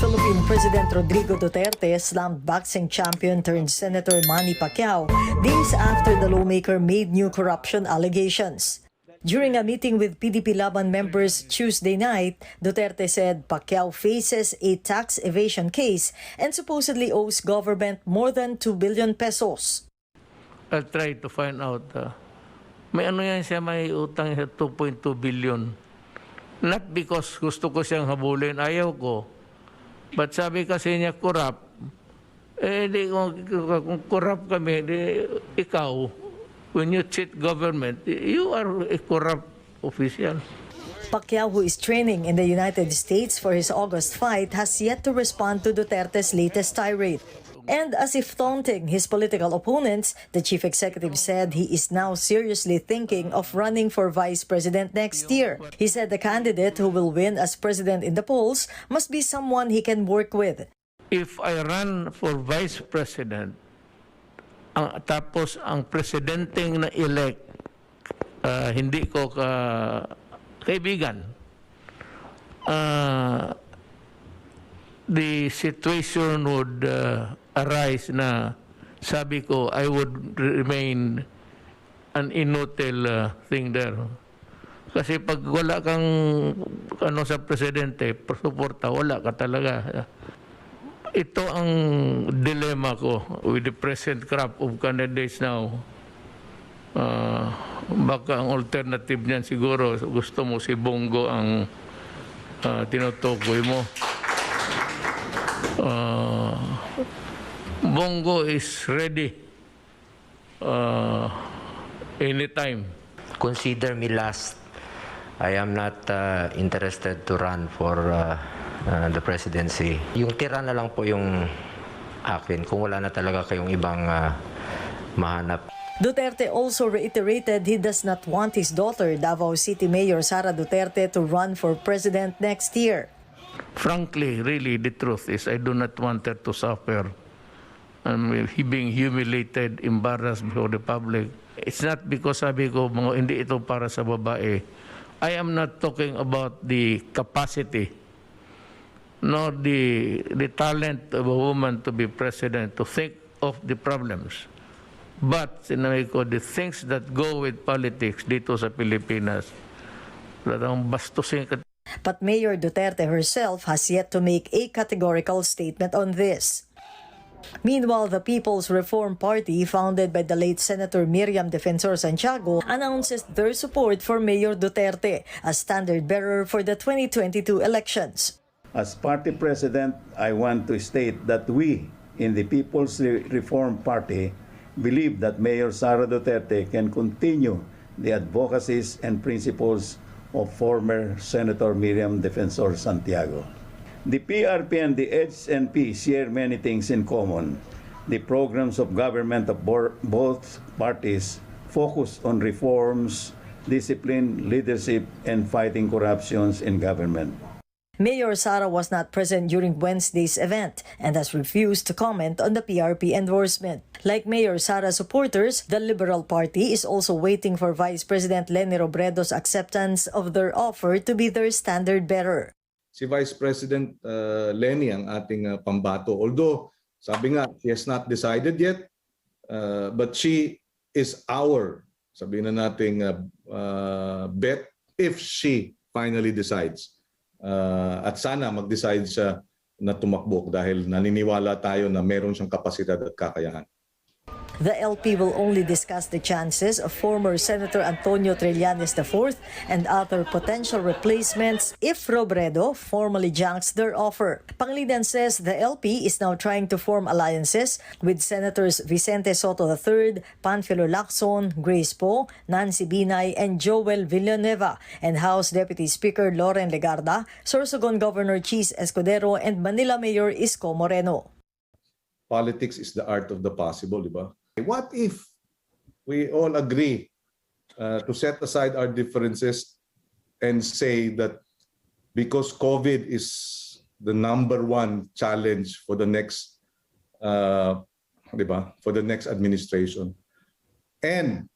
Philippine President Rodrigo Duterte slammed boxing champion turned Senator Manny Pacquiao days after the lawmaker made new corruption allegations. During a meeting with PDP Laban members Tuesday night, Duterte said Pacquiao faces a tax evasion case and supposedly owes government more than 2 billion pesos. I'll try to find out. May ano yan siya, may utang siya 2.2 billion. Not because gusto ko siyang habulin, ayaw ko. But sabi kasi niya corrupt. Di, kung corrupt kami, di, ikaw, when you cheat government, you are a corrupt official. Pacquiao, who is training in the United States for his August fight, has yet to respond to Duterte's latest tirade. And as if taunting his political opponents, the chief executive said he is now seriously thinking of running for vice president next year. He said the candidate who will win as president in the polls must be someone he can work with. If I run for vice president, tapos ang presidenteng na-elect, hindi ko kaibigan, the situation would arise na sabi ko, I would remain an inutil thing there. Kasi pag wala kang sa presidente, suporta, wala ka talaga. Ito ang dilemma ko with the present crop of candidates now. Baka ang alternative niyan siguro, gusto mo si Bongo ang tinutukoy mo. Bongo is ready anytime. Consider me last. I am not interested to run for the presidency. Yung tira na lang po yung akin kung wala na talaga kayong ibang mahanap. Duterte also reiterated he does not want his daughter, Davao City Mayor Sara Duterte, to run for president next year. Frankly, really, the truth is I do not want her to suffer and being humiliated, embarrassed before the public. It's not because sabi ko, hindi ito para sa babae. I am not talking about the capacity nor the talent of a woman to be president, to think of the problems. But, sinabi ko, the things that go with politics dito sa Pilipinas, talagang bastusin ka. But Mayor Duterte herself has yet to make a categorical statement on this. Meanwhile, the People's Reform Party, founded by the late Senator Miriam Defensor Santiago, announces their support for Mayor Duterte as standard-bearer for the 2022 elections. As party president, I want to state that we in the People's Reform Party believe that Mayor Sara Duterte can continue the advocacies and principles of former Senator Miriam Defensor Santiago. The PRP and the HNP share many things in common. The programs of government of both parties focus on reforms, discipline, leadership, and fighting corruptions in government. Mayor Sara was not present during Wednesday's event and has refused to comment on the PRP endorsement. Like Mayor Sara's supporters, the Liberal Party is also waiting for Vice President Leni Robredo's acceptance of their offer to be their standard-bearer. Si Vice President Leni ang ating pambato. Although, sabi nga, she has not decided yet, but she is our, sabihin na nating bet if she finally decides. At sana mag-decide siya na tumakbo dahil naniniwala tayo na meron siyang kapasidad at kakayahan. The LP will only discuss the chances of former Senator Antonio Trillanes IV and other potential replacements if Robredo formally junks their offer. Pangilinan says the LP is now trying to form alliances with Senators Vicente Soto III, Panfilo Lacson, Grace Poe, Nancy Binay, and Joel Villanueva, and House Deputy Speaker Loren Legarda, Sorsogon Governor Cheese Escudero, and Manila Mayor Isko Moreno. Politics is the art of the possible, di ba? What if we all agree to set aside our differences and say that because COVID is the #1 challenge for the next, for the next administration, and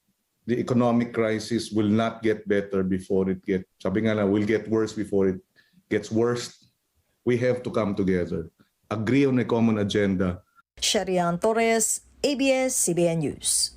the economic crisis will not get better before it gets, sabi nga na, will get worse before it gets worse. we have to come together, agree on a common agenda. Sharian Torres, ABS-CBN News.